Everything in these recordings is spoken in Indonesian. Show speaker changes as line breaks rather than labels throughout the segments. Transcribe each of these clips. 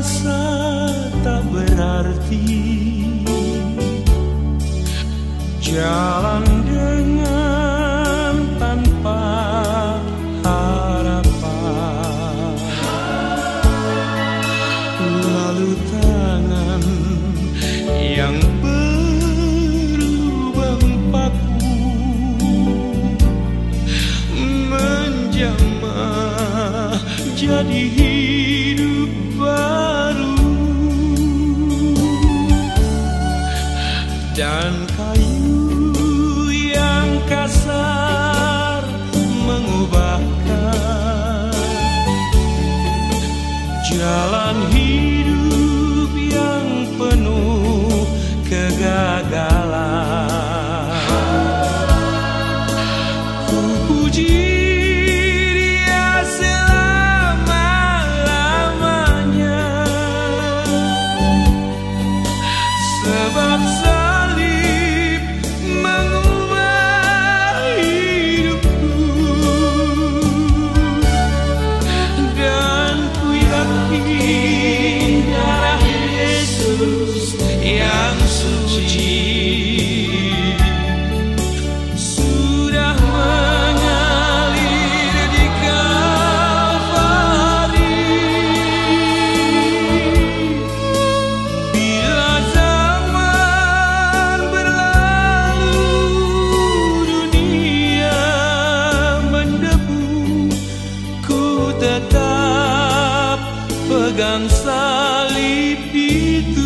merasa tak berarti, jalan dengan tanpa harapan, lalu tangan yang berlubang paku menjamah jadi hidup baru, dan kayu yang kasar mengubahkan jalan hidup yang penuh kegagalan. Ku puji Dia selama-lamanya, sebab salib mengubah hidupku, dan ku yakin darah Yesus yang suci sudah mengalir di Kalvari. Bila zaman berlalu, dunia mendebu, ku tetap pegang salib itu.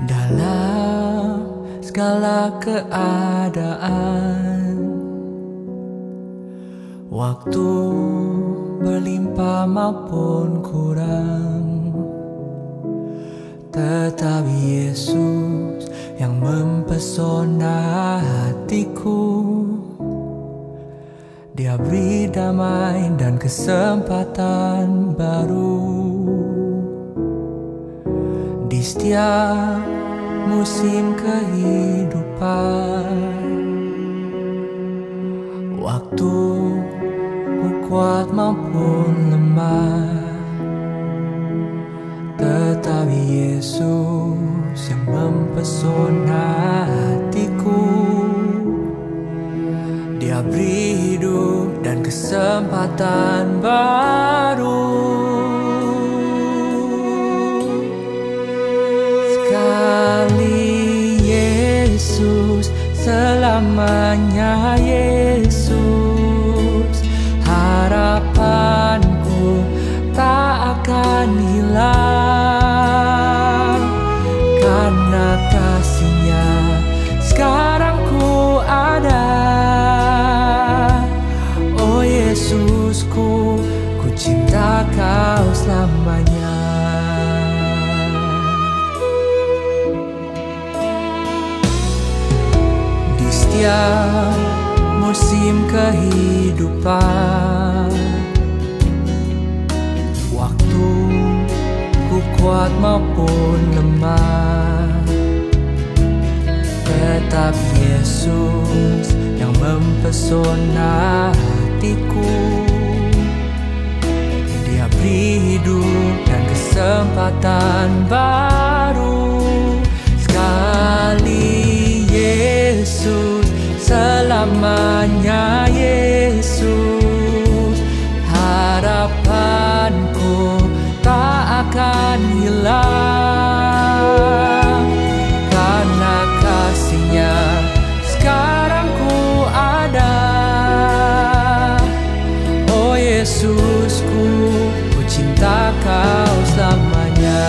Dalam segala keadaan, waktu berlimpah maupun kurang, tetap Yesus yang mempesona hatiku. Dia beri damai dan kesempatan baru di setiap musim kehidupan. Waktu ku kuat maupun lemah, tetap Yesus yang mempesona hatiku. Dia beri hidup dan kesempatan baru. Sekali Yesus, selamanya Yesus. Harapanku tak akan hilang, karena kasih-Nya sekarang ku ada. Oh Yesusku, ku cinta Kau selamanya. Di setiap musim kehidupan, waktu ku kuat maupun lemah, tetap Yesus yang mempesona hatiku. Dia beri hidup dan kesempatan baru. Sekali Yesus, selamanya Yesus. Harapanku tak akan hilang, karena kasih-Nya sekarang ku ada. Oh Yesusku, ku cinta Kau selamanya.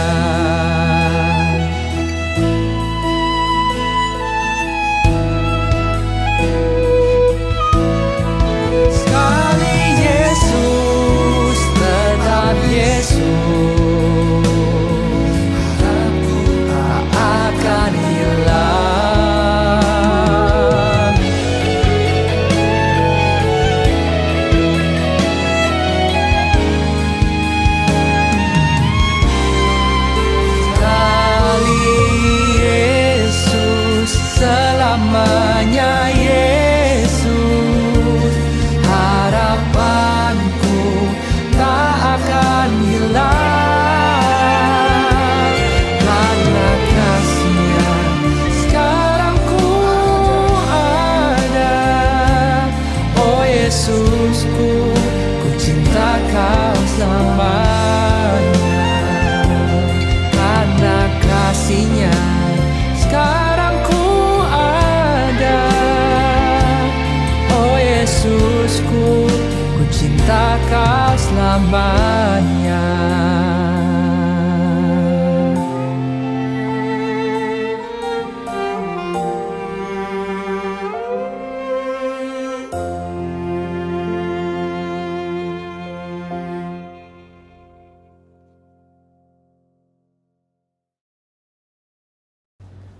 selamanya. Karena kasih-Nya sekarang ku ada. Oh Yesusku, ku cinta Kau selamanya.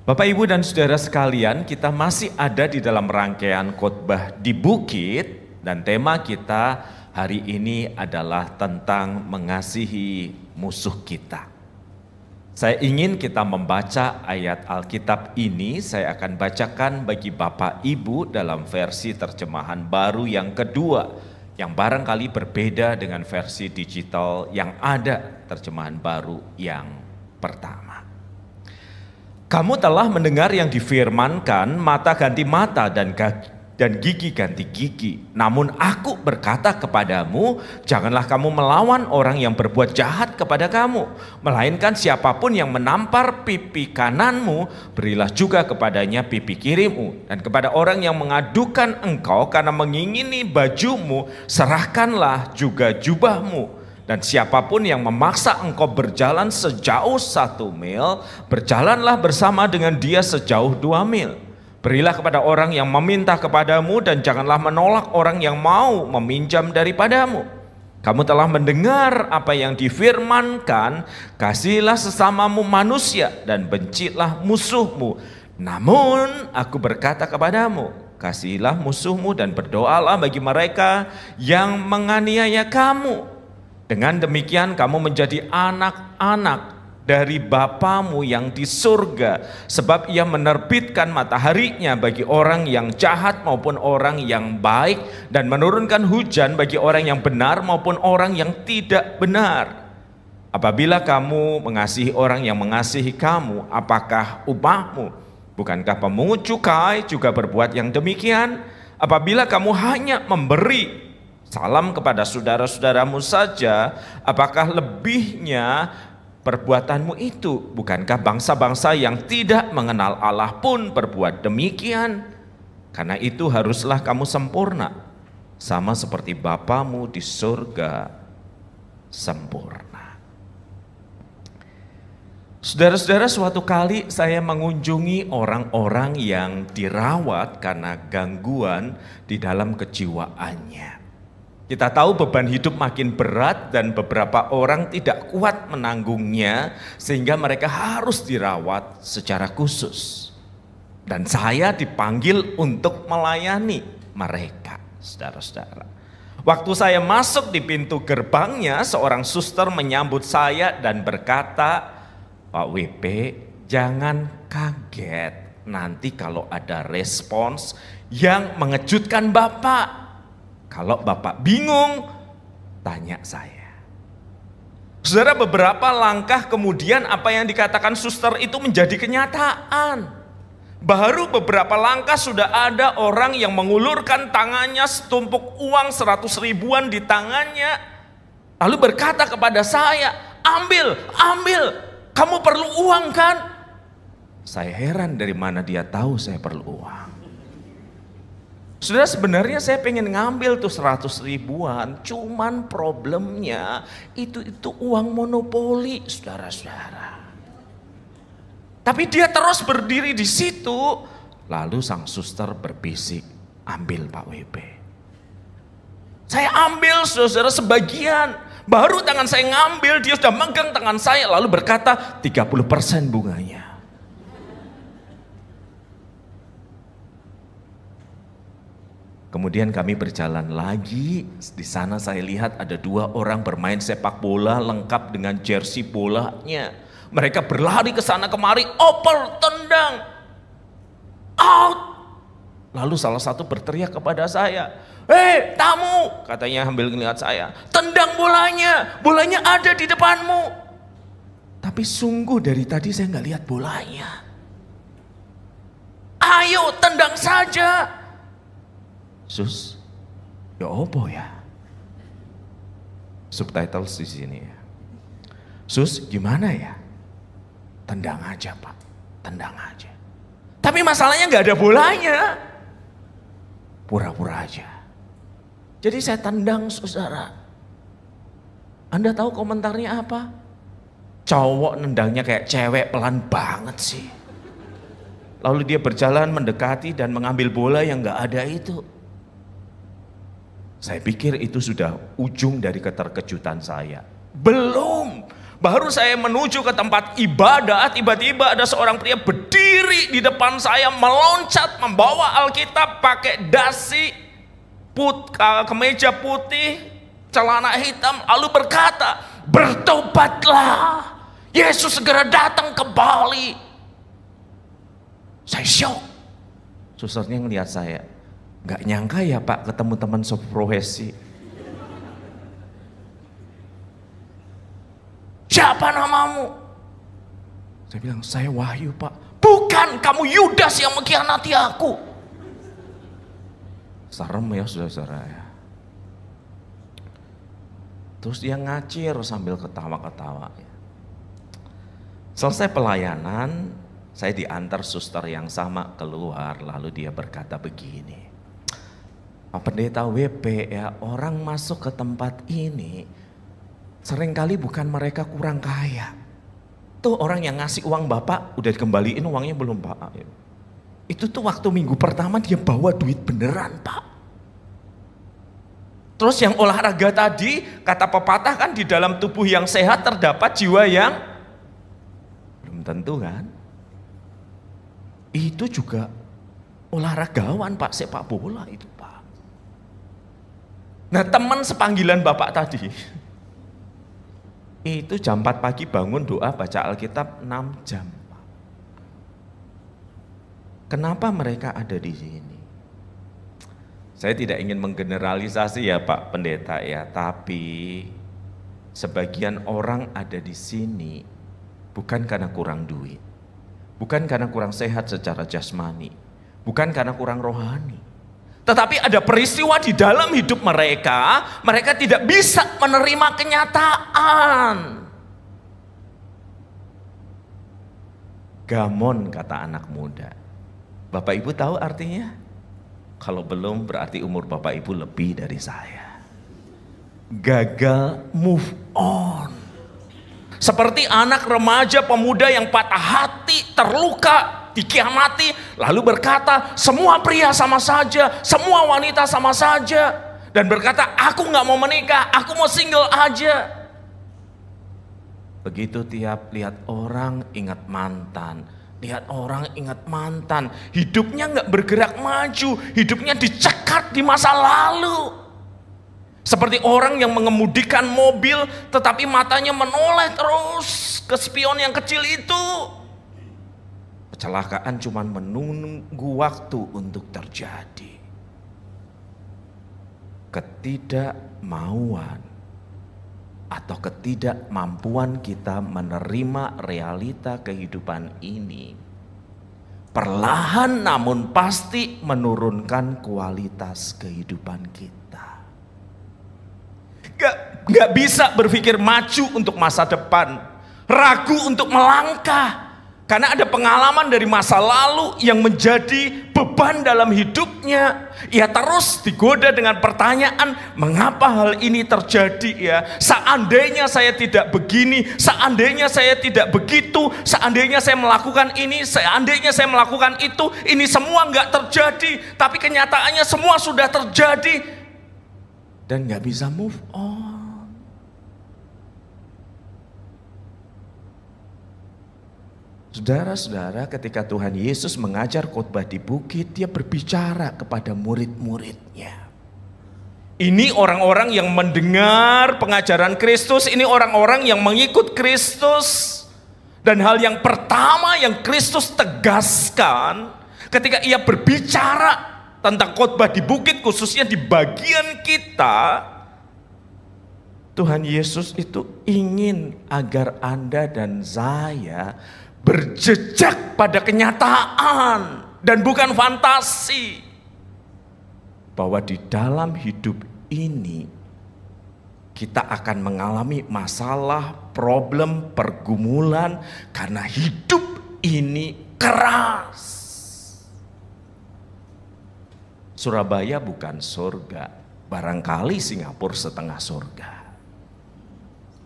Bapak, Ibu, dan Saudara sekalian, kita masih ada di dalam rangkaian khotbah di bukit, dan tema kita hari ini adalah tentang mengasihi musuh kita. Saya ingin kita membaca ayat Alkitab ini. Saya akan bacakan bagi Bapak Ibu dalam versi terjemahan baru yang kedua, yang barangkali berbeda dengan versi digital yang ada terjemahan baru yang pertama. Kamu telah mendengar yang difirmankan, mata ganti mata dan gigi ganti gigi. Namun aku berkata kepadamu, janganlah kamu melawan orang yang berbuat jahat kepada kamu. Melainkan siapapun yang menampar pipi kananmu, berilah juga kepadanya pipi kirimu. Dan kepada orang yang mengadukan engkau karena mengingini bajumu, serahkanlah juga jubahmu. Dan siapapun yang memaksa engkau berjalan sejauh 1 mil, berjalanlah bersama dengan dia sejauh 2 mil. Berilah kepada orang yang meminta kepadamu, dan janganlah menolak orang yang mau meminjam daripadamu. Kamu telah mendengar apa yang difirmankan, kasihilah sesamamu manusia dan bencilah musuhmu. Namun aku berkata kepadamu, kasihilah musuhmu dan berdoalah bagi mereka yang menganiaya kamu. Dengan demikian kamu menjadi anak-anak dari Bapamu yang di surga, sebab Ia menerbitkan mataharinya bagi orang yang jahat maupun orang yang baik, dan menurunkan hujan bagi orang yang benar maupun orang yang tidak benar. Apabila kamu mengasihi orang yang mengasihi kamu, apakah upahmu? Bukankah pemungut cukai juga berbuat yang demikian? Apabila kamu hanya memberi salam kepada saudara-saudaramu saja, apakah lebihnya perbuatanmu itu? Bukankah bangsa-bangsa yang tidak mengenal Allah pun berbuat demikian? Karena itu haruslah kamu sempurna, sama seperti Bapamu di surga sempurna. Saudara-saudara, suatu kali saya mengunjungi orang-orang yang dirawat karena gangguan di dalam kejiwaannya. Kita tahu beban hidup makin berat dan beberapa orang tidak kuat menanggungnya, sehingga mereka harus dirawat secara khusus. Dan saya dipanggil untuk melayani mereka, saudara-saudara. Waktu saya masuk di pintu gerbangnya, seorang suster menyambut saya dan berkata, Pak WP, jangan kaget nanti kalau ada respons yang mengejutkan Bapak. Kalau Bapak bingung, tanya saya. Saudara, beberapa langkah kemudian apa yang dikatakan suster itu menjadi kenyataan. Baru beberapa langkah sudah ada orang yang mengulurkan tangannya, setumpuk uang 100 ribuan di tangannya. Lalu berkata kepada saya, ambil, kamu perlu uang kan? Saya heran dari mana dia tahu saya perlu uang. Saudara, sebenarnya saya pengen ngambil tuh 100 ribuan, cuman problemnya itu uang monopoli, saudara-saudara. Tapi dia terus berdiri di situ, lalu sang suster berbisik, ambil Pak WP. Saya ambil, saudara, sebagian. Baru tangan saya ngambil, dia sudah megang tangan saya, lalu berkata 30% bunganya. Kemudian kami berjalan lagi. Di sana saya lihat ada 2 orang bermain sepak bola lengkap dengan jersey bolanya. Mereka berlari ke sana kemari, oper, tendang, out. Lalu salah satu berteriak kepada saya, "Hei tamu," katanya sambil ngelihat saya, "tendang bolanya, bolanya ada di depanmu." Tapi sungguh dari tadi saya nggak lihat bolanya. "Ayo tendang saja." Sus, ya opo ya? subtitles di sini ya. Sus, gimana ya? Tendang aja Pak, tendang aja. Tapi masalahnya nggak ada bolanya. Pura-pura aja. Jadi saya tendang saudara. Anda tahu komentarnya apa? Cowok nendangnya kayak cewek, pelan banget sih. Lalu dia berjalan mendekati dan mengambil bola yang nggak ada itu. Saya pikir itu sudah ujung dari keterkejutan saya. Belum. Baru saya menuju ke tempat ibadah, tiba-tiba ada seorang pria berdiri di depan saya, meloncat, membawa Alkitab, pakai dasi, kemeja putih, celana hitam, lalu berkata, bertobatlah, Yesus segera datang kembali. Saya syok. Susternya ngelihat saya, nggak nyangka ya Pak ketemu teman seprofesi. Siapa namamu? Saya bilang, saya Wahyu Pak. Bukan, kamu Yudas yang mengkhianati aku. Serem ya saudara-saudara ya. Terus dia ngacir sambil ketawa-ketawa. Selesai pelayanan, saya diantar suster yang sama keluar, lalu dia berkata begini, Pak Pendeta WP ya, orang masuk ke tempat ini seringkali bukan mereka kurang kaya. Tuh orang yang ngasih uang Bapak udah dikembaliin uangnya belum Pak? Itu tuh waktu minggu pertama dia bawa duit beneran Pak. Terus yang olahraga tadi, kata pepatah kan di dalam tubuh yang sehat terdapat jiwa yang belum tentu kan. Itu juga olahragawan Pak, sepak bola itu Pak. Nah teman sepanggilan Bapak tadi, itu jam 4 pagi bangun doa baca Alkitab 6 jam. Kenapa mereka ada di sini? Saya tidak ingin menggeneralisasi ya Pak Pendeta ya, tapi sebagian orang ada di sini bukan karena kurang duit, bukan karena kurang sehat secara jasmani, bukan karena kurang rohani. Tetapi ada peristiwa di dalam hidup mereka, mereka tidak bisa menerima kenyataan. Gamon kata anak muda. Bapak Ibu tahu artinya? Kalau belum berarti umur Bapak Ibu lebih dari saya. Gagal move on. Seperti anak remaja pemuda yang patah hati, terluka, dikhianati, lalu berkata semua pria sama saja, semua wanita sama saja, dan berkata aku gak mau menikah, aku mau single aja. Begitu tiap lihat orang ingat mantan, lihat orang ingat mantan, hidupnya gak bergerak maju, hidupnya dicekat di masa lalu. Seperti orang yang mengemudikan mobil tetapi matanya menoleh terus ke spion yang kecil itu. Kecelakaan cuma menunggu waktu untuk terjadi. Ketidakmauan atau ketidakmampuan kita menerima realita kehidupan ini perlahan namun pasti menurunkan kualitas kehidupan kita. Gak bisa berpikir maju untuk masa depan, ragu untuk melangkah karena ada pengalaman dari masa lalu yang menjadi beban dalam hidupnya. Ia terus digoda dengan pertanyaan, mengapa hal ini terjadi ya? Seandainya saya tidak begini, seandainya saya tidak begitu, seandainya saya melakukan ini, seandainya saya melakukan itu, ini semua nggak terjadi. Tapi kenyataannya semua sudah terjadi dan nggak bisa move on. Saudara-saudara, ketika Tuhan Yesus mengajar khotbah di bukit, dia berbicara kepada murid-muridnya. Ini orang-orang yang mendengar pengajaran Kristus, ini orang-orang yang mengikut Kristus. Dan hal yang pertama yang Kristus tegaskan ketika ia berbicara tentang khotbah di bukit, khususnya di bagian kita, Tuhan Yesus itu ingin agar Anda dan saya berjejak pada kenyataan dan bukan fantasi, bahwa di dalam hidup ini kita akan mengalami masalah, problem, pergumulan karena hidup ini keras. Surabaya bukan surga, barangkali Singapura setengah surga.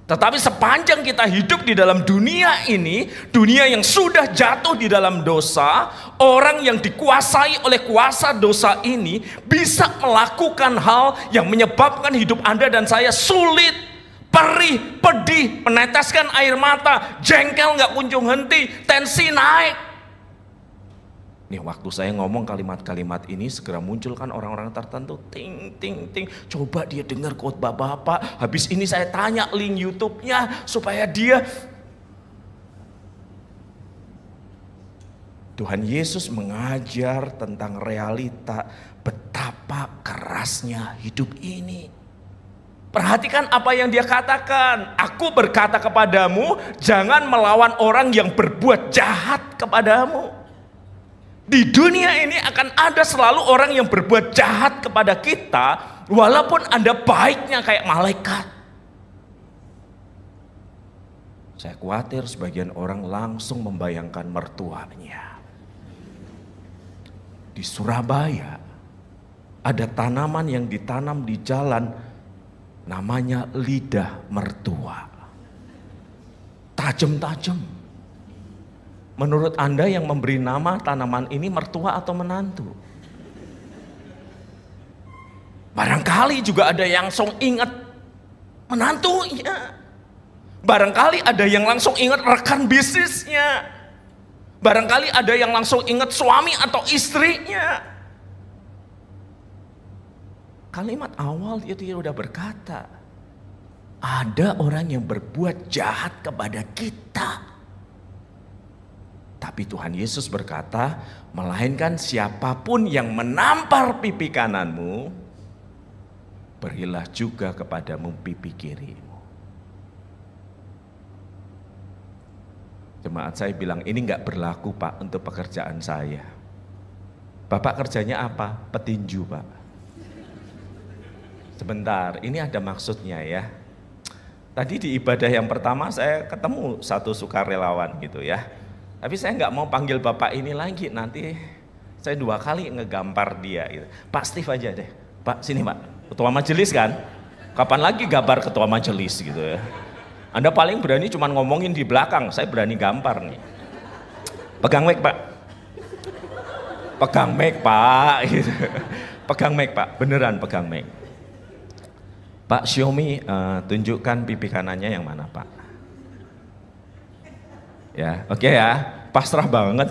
Tetapi sepanjang kita hidup di dalam dunia ini, dunia yang sudah jatuh di dalam dosa, orang yang dikuasai oleh kuasa dosa ini bisa melakukan hal yang menyebabkan hidup Anda dan saya sulit, perih, pedih, meneteskan air mata, jengkel nggak kunjung henti, tensi naik. Nih waktu saya ngomong kalimat-kalimat ini segera munculkan orang-orang tertentu, ting ting ting, coba dia dengar khotbah Bapak, habis ini saya tanya link YouTube-nya supaya dia. Tuhan Yesus mengajar tentang realita betapa kerasnya hidup ini. Perhatikan apa yang dia katakan, aku berkata kepadamu, jangan melawan orang yang berbuat jahat kepadamu. Di dunia ini akan ada selalu orang yang berbuat jahat kepada kita, walaupun Anda baiknya kayak malaikat. Saya khawatir sebagian orang langsung membayangkan mertuanya. Di Surabaya ada tanaman yang ditanam di jalan, namanya lidah mertua. Tajam-tajam. Menurut Anda yang memberi nama tanaman ini mertua atau menantu? Barangkali juga ada yang langsung ingat menantunya. Barangkali ada yang langsung ingat rekan bisnisnya. Barangkali ada yang langsung ingat suami atau istrinya. Kalimat awal itu dia udah berkata, ada orang yang berbuat jahat kepada kita. Tapi Tuhan Yesus berkata, melainkan siapapun yang menampar pipi kananmu, berilah juga kepadamu pipi kirimu. Jemaat saya bilang, ini enggak berlaku Pak untuk pekerjaan saya. Bapak kerjanya apa? Petinju Pak. Sebentar, ini ada maksudnya ya. Tadi di ibadah yang pertama saya ketemu satu sukarelawan gitu ya. Tapi saya nggak mau panggil Bapak ini lagi, nanti saya 2 kali ngegambar dia gitu. Pak Steve aja deh, Pak sini Pak, ketua majelis kan? Kapan lagi gambar ketua majelis gitu ya. Anda paling berani cuma ngomongin di belakang, saya berani gambar nih. Pegang mic Pak. Pegang mic Pak gitu. Pegang mic Pak, beneran pegang mic. Pak Xiaomi, tunjukkan pipi kanannya yang mana Pak? Ya, oke ya, pasrah banget.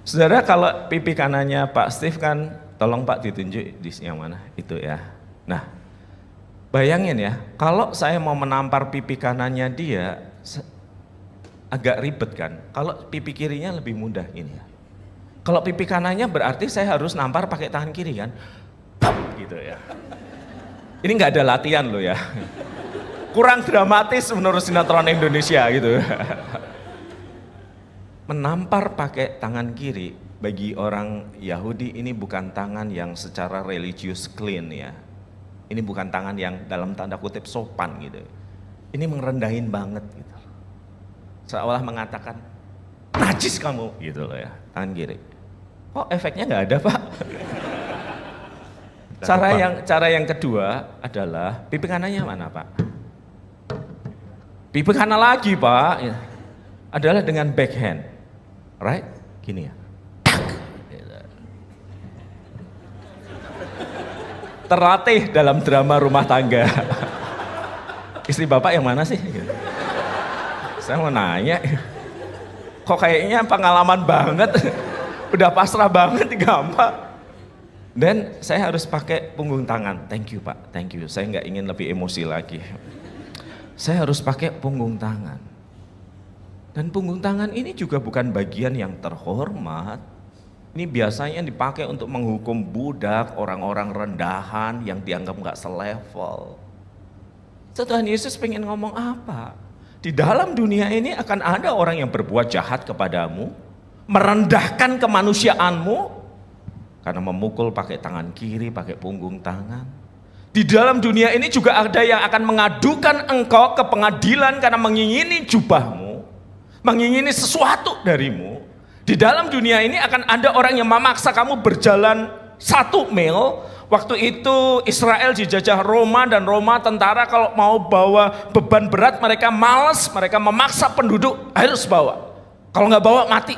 Saudara, kalau pipi kanannya Pak Steve kan, tolong Pak ditunjuk di yang mana, itu ya. Nah, bayangin ya, kalau saya mau menampar pipi kanannya dia, agak ribet kan. Kalau pipi kirinya lebih mudah ini ya. Kalau pipi kanannya berarti saya harus nampar pakai tangan kiri kan, gitu ya. Ini nggak ada latihan loh ya. Kurang dramatis menurut sinetron Indonesia gitu. Menampar pakai tangan kiri bagi orang Yahudi ini bukan tangan yang secara religius clean ya. Ini bukan tangan yang dalam tanda kutip sopan gitu. Ini merendahin banget gitu. Seolah mengatakan najis kamu gitu loh ya, tangan kiri. Kok efeknya nggak ada Pak? Cara yang kedua adalah pipi kanannya mana Pak? Pipi kanan lagi Pak, adalah dengan backhand, right? Gini ya. Terlatih dalam drama rumah tangga. Istri Bapak yang mana sih? Saya mau nanya, kok kayaknya pengalaman banget, udah pasrah banget digambar. Dan saya harus pakai punggung tangan, thank you Pak, thank you. Saya nggak ingin lebih emosi lagi. Saya harus pakai punggung tangan. Dan punggung tangan ini juga bukan bagian yang terhormat. Ini biasanya dipakai untuk menghukum budak, orang-orang rendahan yang dianggap nggak selevel. Tuhan Yesus pengen ngomong apa? Di dalam dunia ini akan ada orang yang berbuat jahat kepadamu, merendahkan kemanusiaanmu, karena memukul pakai tangan kiri, pakai punggung tangan. Di dalam dunia ini juga ada yang akan mengadukan engkau ke pengadilan karena mengingini jubahmu, mengingini sesuatu darimu. Di dalam dunia ini akan ada orang yang memaksa kamu berjalan 1 mil. Waktu itu Israel dijajah Roma, dan Roma tentara kalau mau bawa beban berat mereka malas, mereka memaksa penduduk harus bawa. Kalau nggak bawa mati.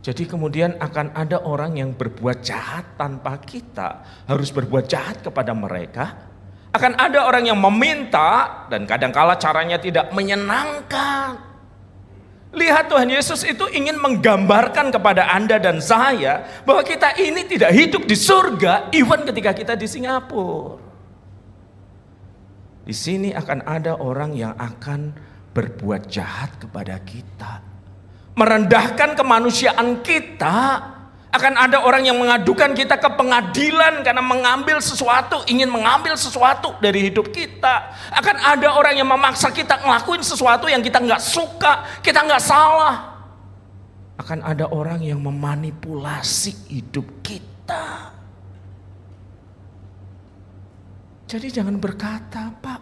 Jadi kemudian akan ada orang yang berbuat jahat tanpa kita harus berbuat jahat kepada mereka. Akan ada orang yang meminta dan kadangkala caranya tidak menyenangkan. Lihat, Tuhan Yesus itu ingin menggambarkan kepada Anda dan saya bahwa kita ini tidak hidup di surga even ketika kita di Singapura. Di sini akan ada orang yang akan berbuat jahat kepada kita, merendahkan kemanusiaan kita. Akan ada orang yang mengadukan kita ke pengadilan karena mengambil sesuatu, ingin mengambil sesuatu dari hidup kita. Akan ada orang yang memaksa kita ngelakuin sesuatu yang kita nggak suka, kita nggak salah. Akan ada orang yang memanipulasi hidup kita. Jadi jangan berkata, Pak,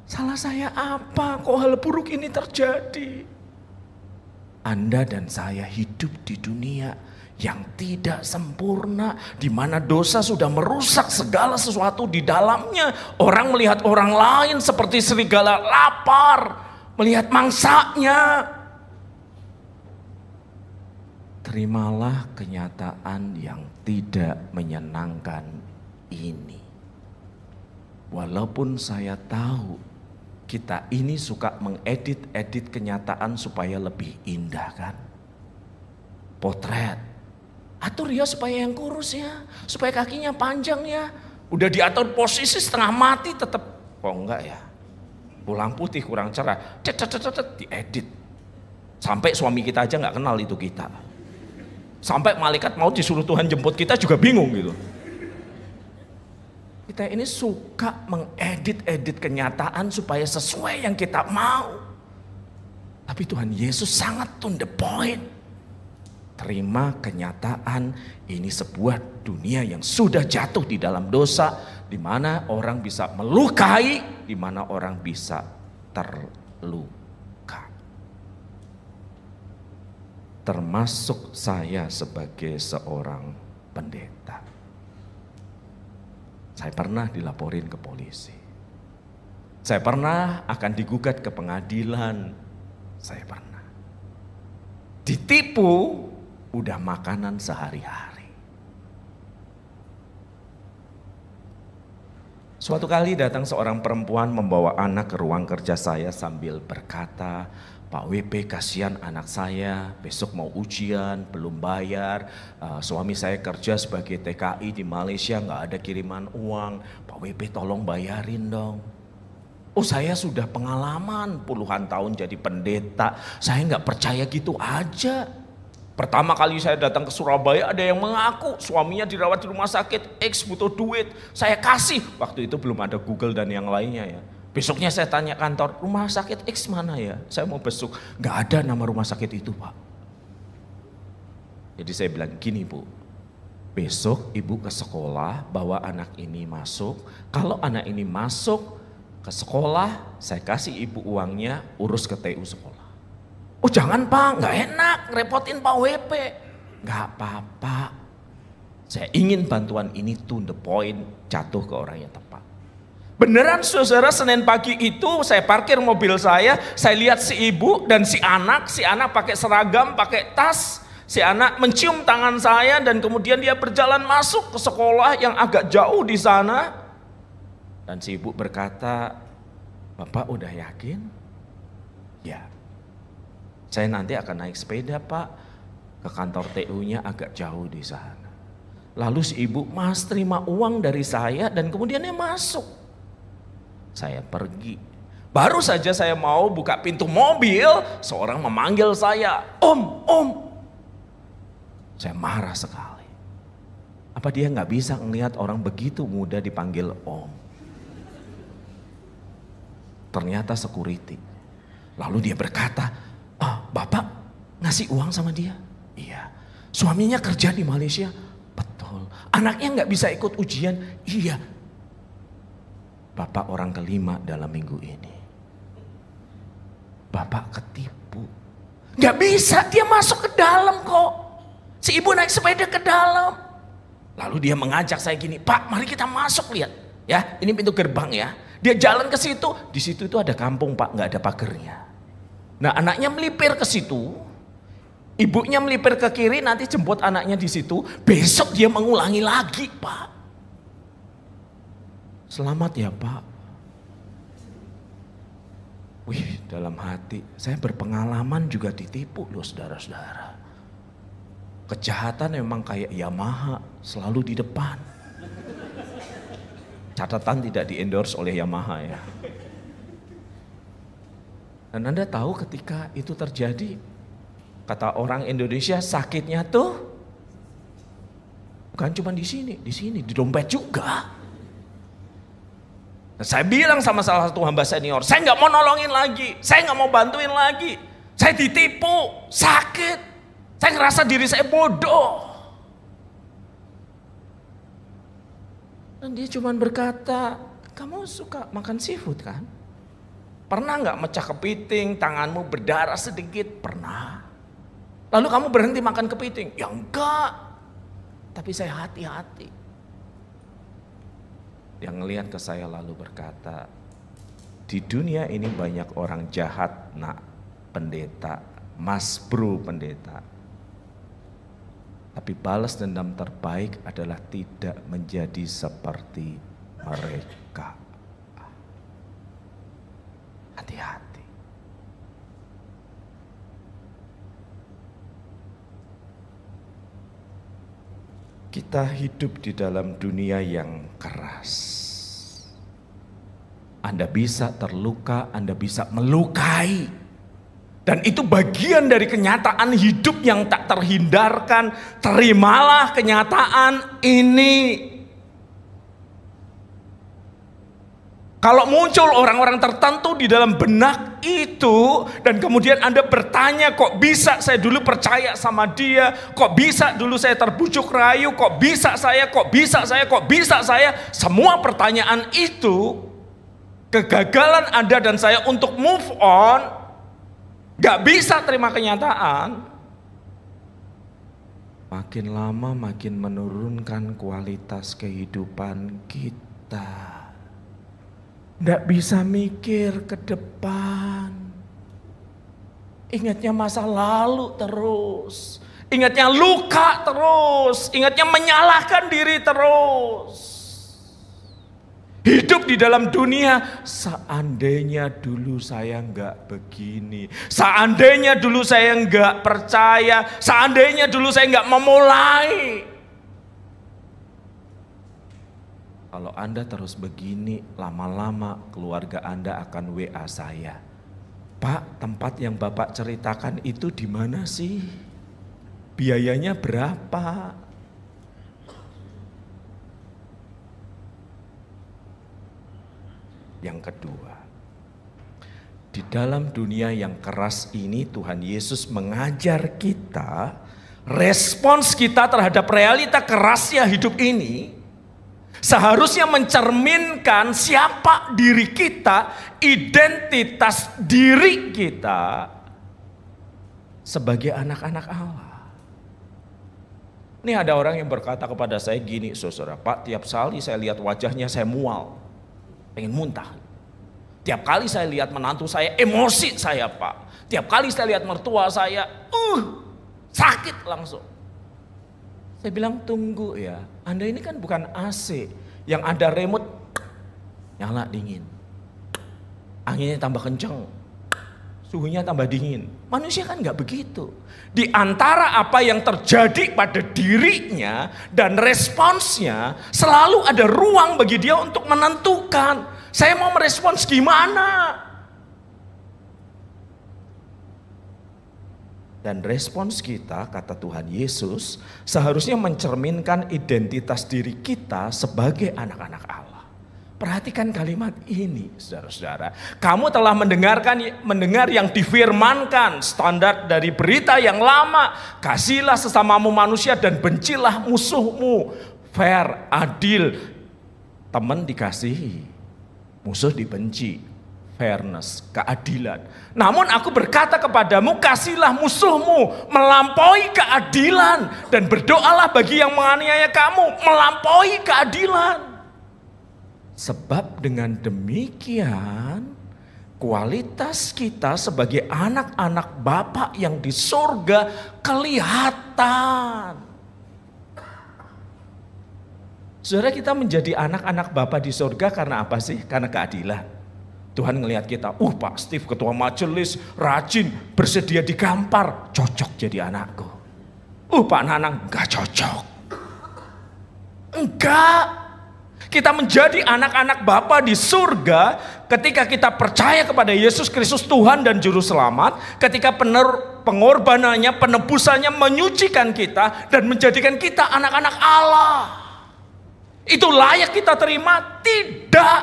salah saya apa? Kok hal buruk ini terjadi? Anda dan saya hidup di dunia yang tidak sempurna, di mana dosa sudah merusak segala sesuatu di dalamnya. Orang melihat orang lain seperti serigala lapar, melihat mangsanya. Terimalah kenyataan yang tidak menyenangkan ini. Walaupun saya tahu kita ini suka mengedit-edit kenyataan supaya lebih indah, kan? Potret. Atur ya supaya yang kurus ya, supaya kakinya panjang ya. Udah diatur posisi setengah mati tetap, kok enggak ya? Pulang putih kurang cerah, diedit. Sampai suami kita aja nggak kenal itu kita. Sampai malaikat mau disuruh Tuhan jemput kita juga bingung gitu. Kita ini suka mengedit-edit kenyataan supaya sesuai yang kita mau. Tapi Tuhan Yesus sangat to the point. Terima kenyataan ini sebuah dunia yang sudah jatuh di dalam dosa, di mana orang bisa melukai, di mana orang bisa terluka. Termasuk saya sebagai seorang pendeta. Saya pernah dilaporin ke polisi. Saya pernah akan digugat ke pengadilan. Saya pernah ditipu. Udah makanan sehari-hari. Suatu kali datang seorang perempuan membawa anak ke ruang kerja saya sambil berkata, Pak WP, kasihan anak saya, besok mau ujian, belum bayar. Suami saya kerja sebagai TKI di Malaysia, nggak ada kiriman uang. Pak WP tolong bayarin dong. Oh, saya sudah pengalaman puluhan tahun jadi pendeta, saya nggak percaya gitu aja. Pertama kali saya datang ke Surabaya, ada yang mengaku suaminya dirawat di rumah sakit X, butuh duit. Saya kasih, waktu itu belum ada Google dan yang lainnya ya. Besoknya saya tanya kantor, rumah sakit X mana ya? Saya mau besuk, gak ada nama rumah sakit itu, Pak. Jadi saya bilang gini, Bu, besok ibu ke sekolah bawa anak ini masuk. Kalau anak ini masuk ke sekolah, saya kasih ibu uangnya, urus ke TU sekolah. Oh jangan Pak, gak enak, repotin Pak WP. Gak apa-apa. Saya ingin bantuan ini to the point, jatuh ke orang yang tepat. Beneran saudara, Senin pagi itu saya parkir mobil saya lihat si ibu dan si anak pakai seragam, pakai tas. Si anak mencium tangan saya dan kemudian dia berjalan masuk ke sekolah yang agak jauh di sana. Dan si ibu berkata, Bapak udah yakin? Ya. Saya nanti akan naik sepeda Pak, ke kantor TU-nya agak jauh di sana. Lalu si ibu, Mas terima uang dari saya dan kemudian dia masuk. Saya pergi. Baru saja saya mau buka pintu mobil, seorang memanggil saya, Om. Saya marah sekali. Apa dia nggak bisa ngelihat orang begitu muda dipanggil Om? Ternyata security. Lalu dia berkata, Bapak ngasih uang sama dia? Iya. Suaminya kerja di Malaysia? Betul. Anaknya nggak bisa ikut ujian. Iya. Bapak orang kelima dalam minggu ini. Bapak ketipu. Nggak bisa, dia masuk ke dalam kok. Si ibu naik sepeda ke dalam. Lalu dia mengajak saya gini, Pak mari kita masuk lihat. Ya, ini pintu gerbang ya. Dia jalan ke situ, di situ itu ada kampung Pak, nggak ada pagernya. Nah anaknya melipir ke situ, ibunya melipir ke kiri, nanti jemput anaknya di situ. Besok dia mengulangi lagi Pak. Selamat ya Pak. Wih, dalam hati saya berpengalaman juga ditipu loh saudara-saudara. Kejahatan memang kayak Yamaha, selalu di depan. Catatan tidak di-endorse oleh Yamaha ya. Dan Anda tahu ketika itu terjadi, kata orang Indonesia sakitnya tuh bukan cuma di sini, di dompet juga. Nah, saya bilang sama salah satu hamba senior, saya nggak mau nolongin lagi, saya nggak mau bantuin lagi, saya ditipu, sakit, saya ngerasa diri saya bodoh. Dan dia cuma berkata, kamu suka makan seafood kan? Pernah nggak mecah kepiting, tanganmu berdarah sedikit? Pernah. Lalu kamu berhenti makan kepiting? Ya enggak, tapi saya hati-hati. Yang ngelihat ke saya lalu berkata, di dunia ini banyak orang jahat nak pendeta, mas bro pendeta. Tapi balas dendam terbaik adalah tidak menjadi seperti mereka. Hati-hati. Kita hidup di dalam dunia yang keras. Anda bisa terluka, Anda bisa melukai. Dan itu bagian dari kenyataan hidup yang tak terhindarkan. Terimalah kenyataan ini. Kalau muncul orang-orang tertentu di dalam benak itu, dan kemudian Anda bertanya, kok bisa saya dulu percaya sama dia, kok bisa dulu saya terbujuk rayu, kok bisa saya, semua pertanyaan itu, kegagalan Anda dan saya untuk move on, gak bisa terima kenyataan, makin lama makin menurunkan kualitas kehidupan kita. Nggak bisa mikir ke depan. Ingatnya masa lalu terus. Ingatnya luka terus. Ingatnya menyalahkan diri terus. Hidup di dalam dunia, seandainya dulu saya nggak begini. Seandainya dulu saya nggak percaya. Seandainya dulu saya nggak memulai. Kalau Anda terus begini, lama-lama keluarga Anda akan WA saya. Pak, tempat yang Bapak ceritakan itu di mana sih? Biayanya berapa? Yang kedua, di dalam dunia yang keras ini Tuhan Yesus mengajar kita, respons kita terhadap realita kerasnya hidup ini seharusnya mencerminkan siapa diri kita, identitas diri kita sebagai anak-anak Allah. Ini ada orang yang berkata kepada saya gini, saudara, Pak, tiap kali saya lihat wajahnya saya mual, pengen muntah. Tiap kali saya lihat menantu saya, emosi saya Pak. Tiap kali saya lihat mertua saya, sakit langsung. Saya bilang tunggu ya, Anda ini kan bukan AC yang ada remote nyala dingin, anginnya tambah kenceng, suhunya tambah dingin. Manusia kan nggak begitu. Di antara apa yang terjadi pada dirinya dan responsnya selalu ada ruang bagi dia untuk menentukan saya mau merespons gimana. Dan respons kita, kata Tuhan Yesus, seharusnya mencerminkan identitas diri kita sebagai anak-anak Allah. Perhatikan kalimat ini, saudara-saudara. Kamu telah mendengar yang difirmankan, standar dari berita yang lama. Kasihilah sesamamu manusia dan bencilah musuhmu. fair, adil. Teman dikasihi, musuh dibenci, fairness, keadilan. Namun aku berkata kepadamu, kasihilah musuhmu, melampaui keadilan, dan berdoalah bagi yang menganiaya kamu, melampaui keadilan. Sebab dengan demikian kualitas kita sebagai anak-anak Bapa yang di surga kelihatan. Saudara, kita menjadi anak-anak Bapa di surga karena apa sih? Karena keadilan. Tuhan ngelihat kita, Pak Steve ketua majelis, rajin, bersedia digampar, cocok jadi anakku. Pak Nanang, enggak cocok. Enggak. Kita menjadi anak-anak Bapa di surga ketika kita percaya kepada Yesus Kristus Tuhan dan Juru Selamat, ketika pengorbanannya, penebusannya menyucikan kita dan menjadikan kita anak-anak Allah. Itu layak kita terima? Tidak.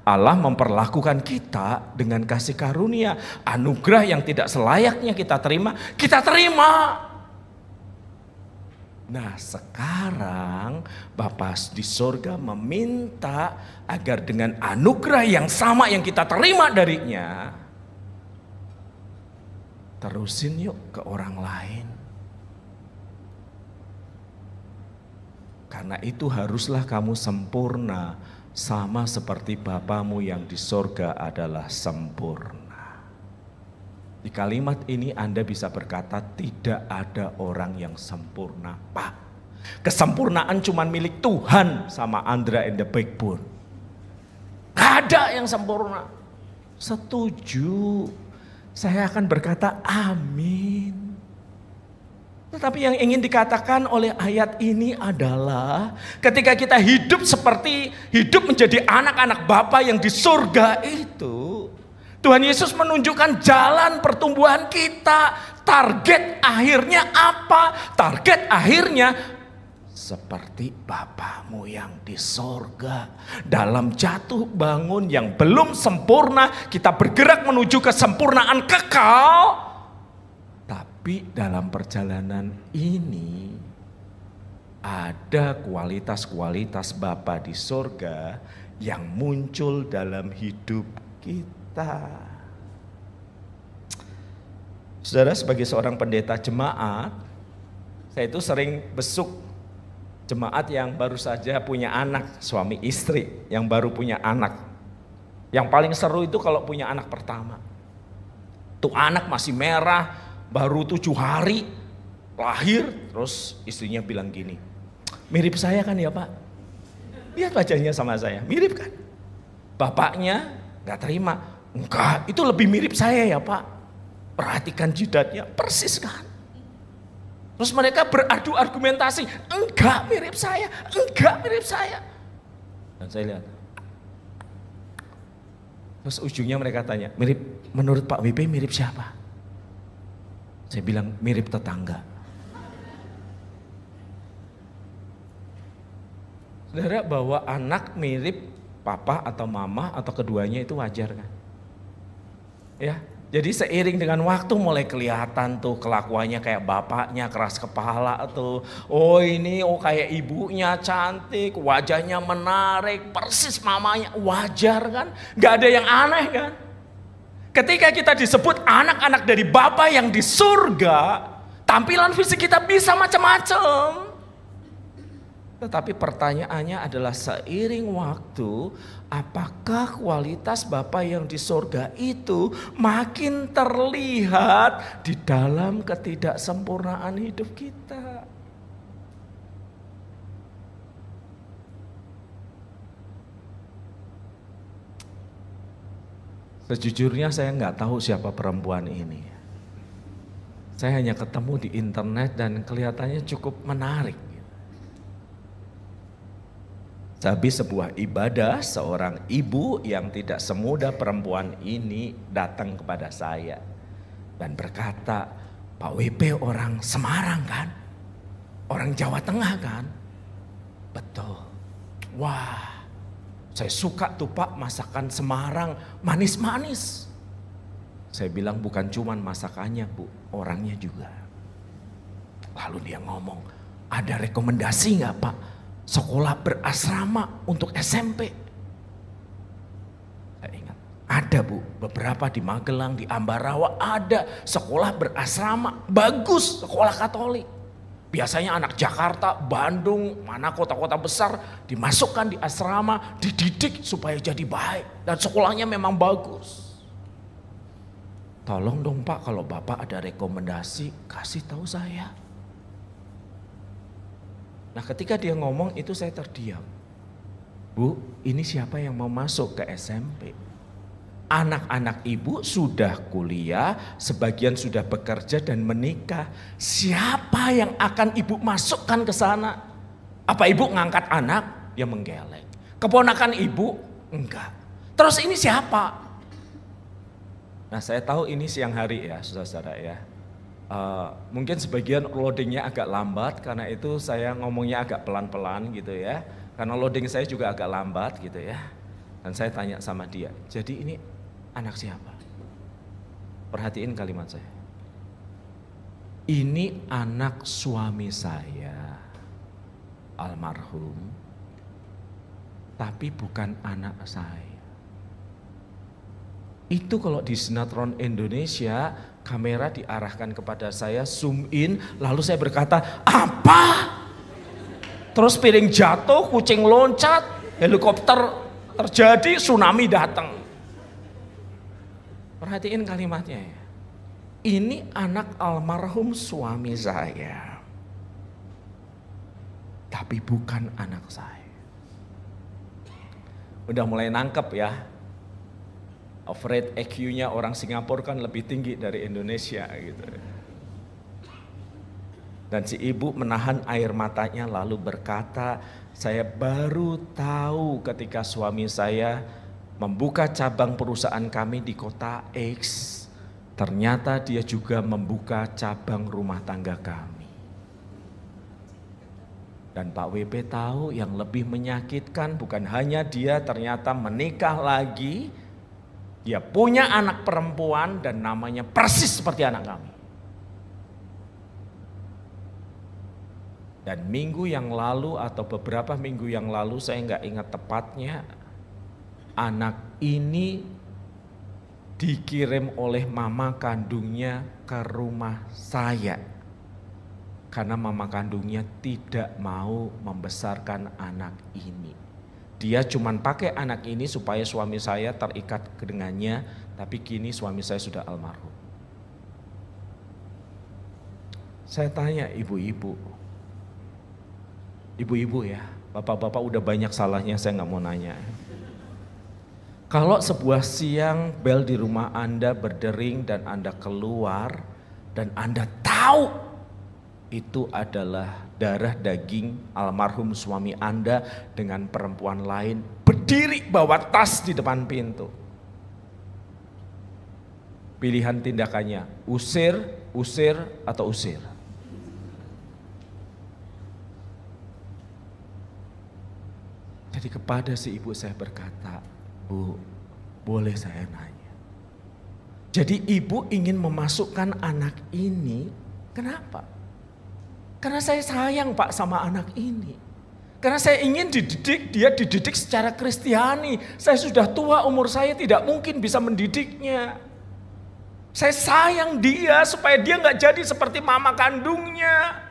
Allah memperlakukan kita dengan kasih karunia, anugerah yang tidak selayaknya kita terima, kita terima. Nah, sekarang Bapa di surga meminta agar dengan anugerah yang sama yang kita terima darinya, terusin yuk ke orang lain. Karena itu haruslah kamu sempurna, sama seperti Bapamu yang di surga adalah sempurna. Di kalimat ini Anda bisa berkata, tidak ada orang yang sempurna, Pak. Kesempurnaan cuma milik Tuhan sama Andra and the Backbone. Gak ada yang sempurna. Setuju. Saya akan berkata amin. Tetapi yang ingin dikatakan oleh ayat ini adalah ketika kita hidup seperti hidup menjadi anak-anak Bapa yang di surga itu, Tuhan Yesus menunjukkan jalan pertumbuhan kita. Target akhirnya apa? Target akhirnya seperti Bapamu yang di surga. Dalam jatuh bangun yang belum sempurna, kita bergerak menuju kesempurnaan kekal. Tapi dalam perjalanan ini ada kualitas-kualitas Bapa di surga yang muncul dalam hidup kita. Saudara, sebagai seorang pendeta jemaat, saya itu sering besuk jemaat yang baru saja punya anak, suami istri yang baru punya anak. Yang paling seru itu kalau punya anak pertama. Tuh anak masih merah, baru 7 hari lahir, terus istrinya bilang gini, mirip saya kan ya Pak? Lihat wajahnya sama saya, mirip kan? Bapaknya gak terima, enggak, itu lebih mirip saya ya Pak. Perhatikan jidatnya, persis kan? Terus mereka beradu argumentasi, enggak mirip saya, enggak mirip saya. Dan saya lihat, terus ujungnya mereka tanya, mirip, menurut Pak WP mirip siapa? Saya bilang mirip tetangga. Saudara, bahwa anak mirip papa atau mama atau keduanya itu wajar kan? Ya, jadi seiring dengan waktu mulai kelihatan tuh kelakuannya kayak bapaknya, keras kepala tuh. Oh ini, kayak ibunya cantik, wajahnya menarik, persis mamanya, wajar kan? Gak ada yang aneh kan? Ketika kita disebut anak-anak dari Bapa yang di surga, tampilan fisik kita bisa macam-macam. Tetapi pertanyaannya adalah seiring waktu, apakah kualitas Bapa yang di surga itu makin terlihat di dalam ketidaksempurnaan hidup kita? Sejujurnya saya nggak tahu siapa perempuan ini. Saya hanya ketemu di internet dan kelihatannya cukup menarik. Habis sebuah ibadah, seorang ibu yang tidak semudah perempuan ini datang kepada saya dan berkata, Pak WP orang Semarang kan? Orang Jawa Tengah kan? Betul. Wah. Saya suka tuh Pak masakan Semarang manis-manis. Saya bilang bukan cuman masakannya Bu, orangnya juga. Lalu dia ngomong, ada rekomendasi gak Pak? sekolah berasrama untuk SMP. Saya ingat, ada Bu, beberapa di Magelang, di Ambarawa ada sekolah berasrama, bagus, sekolah Katolik. Biasanya anak Jakarta, Bandung, mana kota-kota besar dimasukkan di asrama, dididik supaya jadi baik. Dan sekolahnya memang bagus. Tolong dong Pak, kalau Bapak ada rekomendasi, kasih tahu saya. Nah ketika dia ngomong itu saya terdiam. Bu, ini siapa yang mau masuk ke SMP? Anak-anak ibu sudah kuliah, sebagian sudah bekerja dan menikah. Siapa yang akan ibu masukkan ke sana? Apa ibu ngangkat anak? Dia menggeleng. Keponakan ibu? Enggak. Terus ini siapa? Nah saya tahu ini siang hari ya saudara-saudara ya. Mungkin sebagian loadingnya agak lambat, karena itu saya ngomongnya agak pelan-pelan gitu ya. Karena loading saya juga agak lambat gitu ya. Dan saya tanya sama dia, jadi ini anak siapa? Perhatiin kalimat saya. Ini anak suami saya, almarhum, tapi bukan anak saya. Itu kalau di sinetron Indonesia, kamera diarahkan kepada saya, zoom in, lalu saya berkata, apa? Terus piring jatuh, kucing loncat, helikopter terjadi, tsunami datang. Perhatiin kalimatnya ya. Ini anak almarhum suami saya, tapi bukan anak saya. Udah mulai nangkep ya. Overrate EQ-nya orang Singapura kan lebih tinggi dari Indonesia gitu. Dan si ibu menahan air matanya lalu berkata, saya baru tahu ketika suami saya membuka cabang perusahaan kami di kota X, ternyata dia juga membuka cabang rumah tangga kami. Dan Pak WP tahu yang lebih menyakitkan bukan hanya dia ternyata menikah lagi, dia punya anak perempuan dan namanya persis seperti anak kami. Dan minggu yang lalu atau beberapa minggu yang lalu, saya nggak ingat tepatnya, anak ini dikirim oleh mama kandungnya ke rumah saya. Karena mama kandungnya tidak mau membesarkan anak ini. Dia cuma pakai anak ini supaya suami saya terikat dengannya, tapi kini suami saya sudah almarhum. Saya tanya ibu-ibu ya, bapak-bapak udah banyak salahnya, saya nggak mau nanya. Kalau sebuah siang bel di rumah Anda berdering dan Anda keluar dan Anda tahu itu adalah darah daging almarhum suami Anda dengan perempuan lain berdiri bawa tas di depan pintu. Pilihan tindakannya usir, usir atau usir. Jadi kepada si ibu saya berkata, Bu, boleh saya nanya? Jadi ibu ingin memasukkan anak ini, kenapa? Karena saya sayang Pak sama anak ini. Karena saya ingin dididik, dia dididik secara Kristiani. Saya sudah tua, umur saya tidak mungkin bisa mendidiknya. Saya sayang dia supaya dia gak jadi seperti mama kandungnya.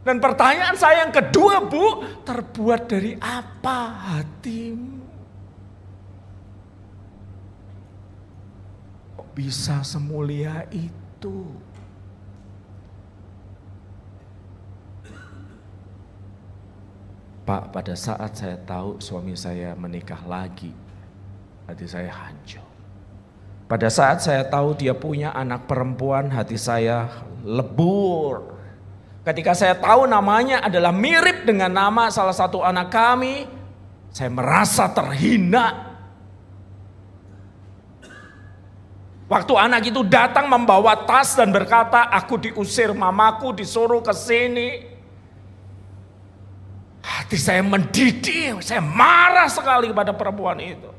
Dan pertanyaan saya yang kedua, Bu, terbuat dari apa hatimu? Kok bisa semulia itu? Pak, pada saat saya tahu suami saya menikah lagi, hati saya hancur. Pada saat saya tahu dia punya anak perempuan, hati saya lebur. Ketika saya tahu namanya adalah mirip dengan nama salah satu anak kami, saya merasa terhina. Waktu anak itu datang membawa tas dan berkata, aku diusir mamaku, disuruh ke sini. Hati saya mendidih, saya marah sekali kepada perempuan itu.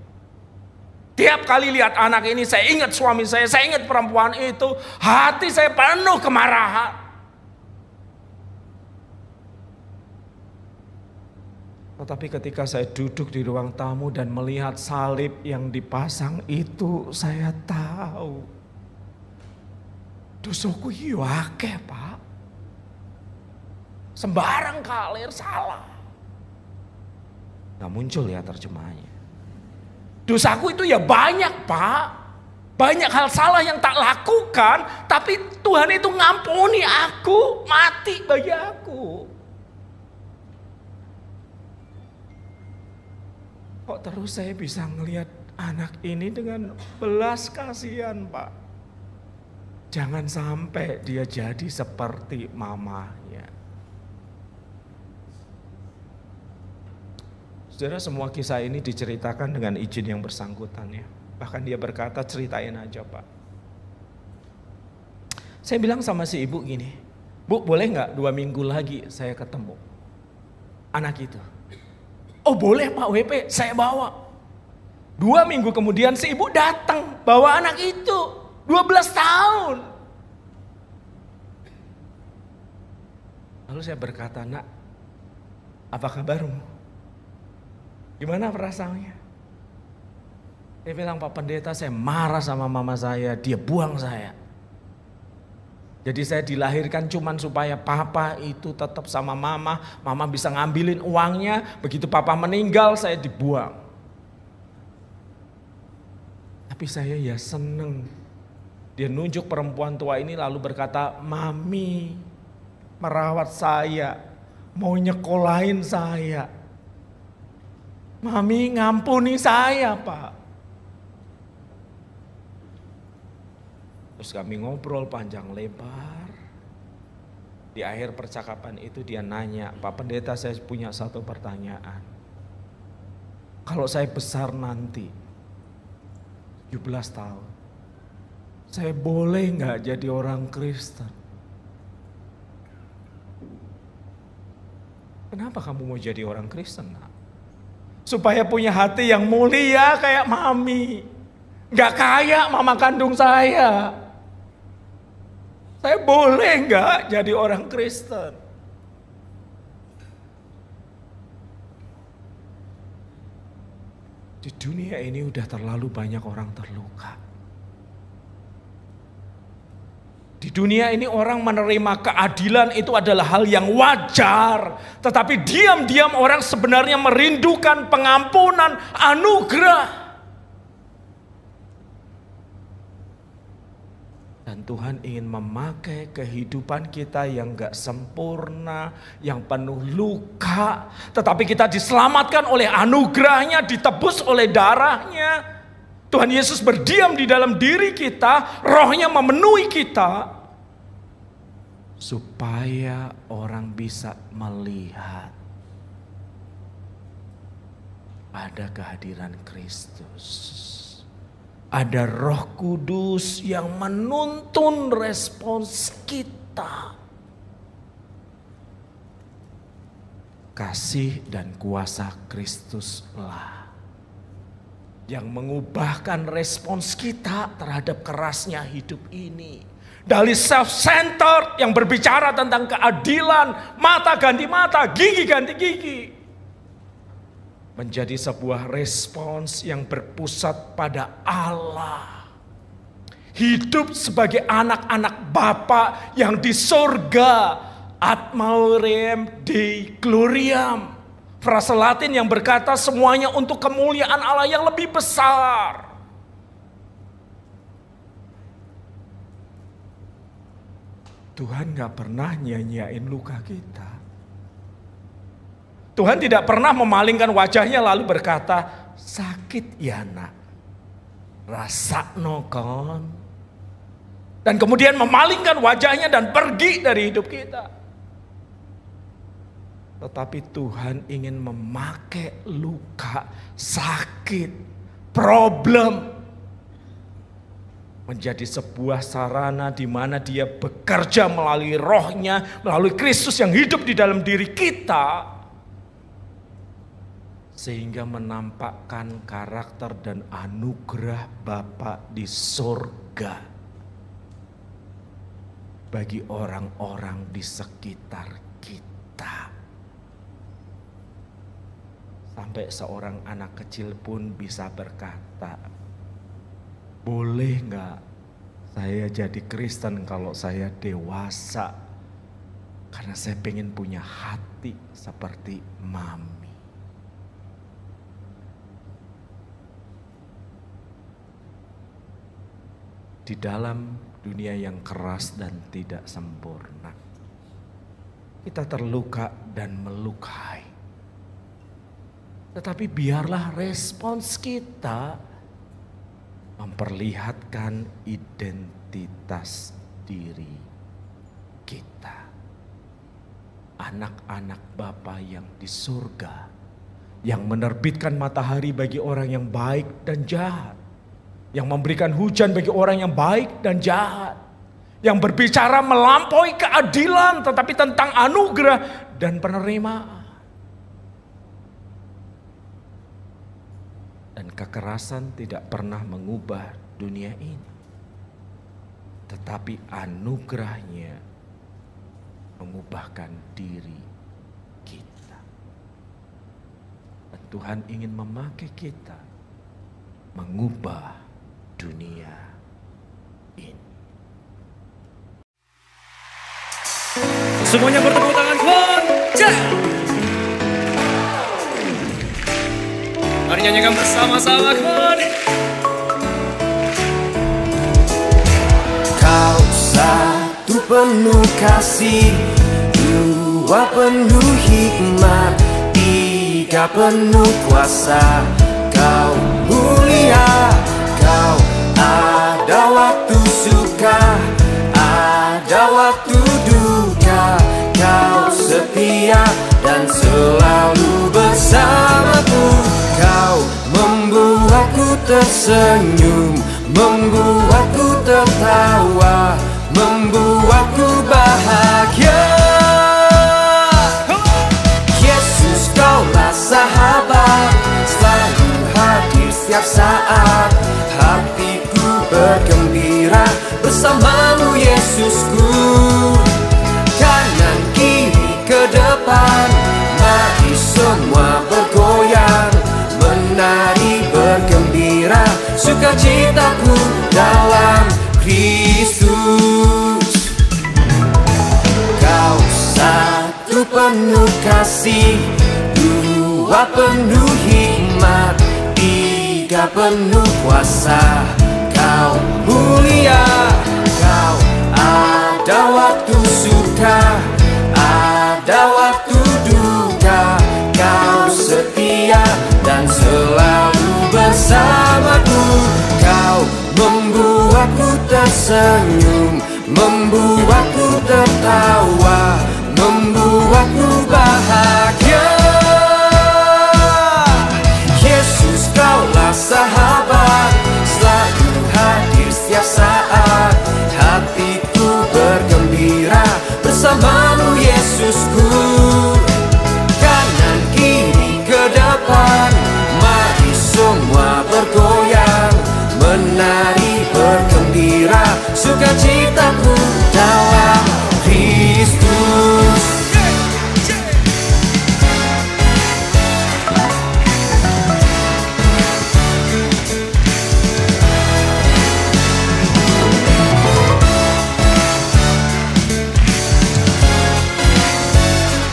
Tiap kali lihat anak ini, saya ingat suami saya ingat perempuan itu. Hati saya penuh kemarahan. Tetapi ketika saya duduk di ruang tamu dan melihat salib yang dipasang itu, saya tahu dosaku yo akeh, Pak. Sembarang kalir salah. Gak muncul ya terjemahannya. Dosaku itu ya banyak, Pak. Banyak hal salah yang tak lakukan, tapi Tuhan itu ngampuni aku, mati bagi aku. Kok terus saya bisa ngelihat anak ini dengan belas kasihan, Pak. Jangan sampai dia jadi seperti mamanya. Saudara, semua kisah ini diceritakan dengan izin yang bersangkutan ya. Bahkan dia berkata, ceritain aja, Pak. Saya bilang sama si ibu gini, Bu, boleh nggak 2 minggu lagi saya ketemu anak itu? Oh boleh Pak WP, saya bawa. 2 minggu kemudian si ibu datang bawa anak itu, 12 tahun. Lalu saya berkata, Nak, apa kabarmu? Gimana perasaannya? Dia bilang, Pak Pendeta, saya marah sama mama saya, dia buang saya. Jadi saya dilahirkan cuman supaya papa itu tetap sama mama bisa ngambilin uangnya, begitu papa meninggal saya dibuang. Tapi saya ya seneng. Dia nunjuk perempuan tua ini lalu berkata, Mami merawat saya, mau nyekolahin saya. Mami ngampuni saya, Pak. Terus kami ngobrol panjang lebar. Di akhir percakapan itu dia nanya, Pak Pendeta, saya punya satu pertanyaan. Kalau saya besar nanti, 17 tahun, saya boleh nggak jadi orang Kristen? Kenapa kamu mau jadi orang Kristen, Nak? Supaya punya hati yang mulia kayak Mami. Gak kayak mama kandung saya. Saya boleh gak jadi orang Kristen? Di dunia ini udah terlalu banyak orang terluka. Di dunia ini orang menerima keadilan itu adalah hal yang wajar. Tetapi diam-diam orang sebenarnya merindukan pengampunan, anugerah. Dan Tuhan ingin memakai kehidupan kita yang gak sempurna, yang penuh luka. Tetapi kita diselamatkan oleh anugerahnya, ditebus oleh darahnya. Tuhan Yesus berdiam di dalam diri kita, rohnya memenuhi kita. Supaya orang bisa melihat ada kehadiran Kristus. Ada Roh Kudus yang menuntun respons kita. Kasih dan kuasa Kristuslah yang mengubahkan respons kita terhadap kerasnya hidup ini. Dari self-centered yang berbicara tentang keadilan, mata ganti mata, gigi ganti gigi. Menjadi sebuah respons yang berpusat pada Allah. Hidup sebagai anak-anak Bapa yang di surga. Ad maiorem Dei gloriam. Frase Latin yang berkata semuanya untuk kemuliaan Allah yang lebih besar. Tuhan gak pernah nyanyain luka kita. Tuhan tidak pernah memalingkan wajahnya lalu berkata, sakit ya nak, rasakno kon. Dan kemudian memalingkan wajahnya dan pergi dari hidup kita. Tetapi Tuhan ingin memakai luka, sakit, problem menjadi sebuah sarana di mana Dia bekerja melalui rohnya, melalui Kristus yang hidup di dalam diri kita. Sehingga menampakkan karakter dan anugerah Bapa di surga bagi orang-orang di sekitar kita. Sampai seorang anak kecil pun bisa berkata, boleh nggak saya jadi Kristen kalau saya dewasa? Karena saya pengen punya hati seperti mami. Di dalam dunia yang keras dan tidak sempurna, kita terluka dan melukai. Tetapi biarlah respons kita memperlihatkan identitas diri kita. Anak-anak Bapa yang di surga, yang menerbitkan matahari bagi orang yang baik dan jahat, yang memberikan hujan bagi orang yang baik dan jahat, yang berbicara melampaui keadilan tetapi tentang anugerah dan penerimaan. Dan kekerasan tidak pernah mengubah dunia ini, tetapi anugerahnya mengubahkan diri kita. Dan Tuhan ingin memakai kita mengubah dunia ini.
Semuanya bertepuk tangan, Tuhan. Mari nyanyikan bersama-sama, Tuhan.
Kau satu penuh kasih, dua penuh hikmat, tiga penuh kuasa. Kau mulia, kau ada waktu suka, ada waktu duka. Kau setia dan selalu bersamaku. Kau membuatku tersenyum, membuatku tertawa, membuatku bahagia. Yesus, kaulah sahabat, selalu hadir setiap saat. Hatiku bergembira bersamamu, Yesusku. Kanan kiri ke depan, mari semua bergoyang, menari bergembira, sukacitaku dalam Kristus. Kau satu penuh kasih, dua penuh hikmat, tiga penuh kuasa. Kau mulia, kau ada waktu suka, ada waktu duka. Kau setia dan selalu bersamaku. Kau membuatku tersenyum, membuatku tertawa, membuatku bahagia. Yesus, kaulah sahabat, selalu hadir setiap saat. Hatiku bergembira bersamamu, Yesusku. Kanan kiri ke depan, mari semua bergoyang, menari bergembira, sukacitaku dalam Kristus.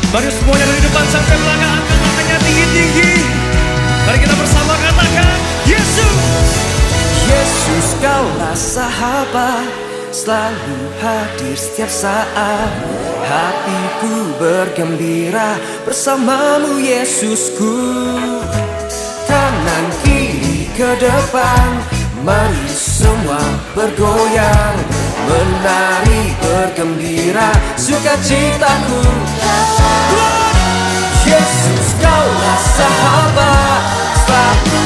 Mari semuanya dari depan sampai belakang, angkat tangannya tinggi-tinggi. Mari kita bersama katakan, Yesus.
Yesus, kaulah sahabat, selalu hadir setiap saat. Hatiku bergembira bersamamu, Yesusku. Kanan kiri ke depan, mari semua bergoyang, menari bergembira, sukacitaku. Yesus, kaulah sahabat, selalu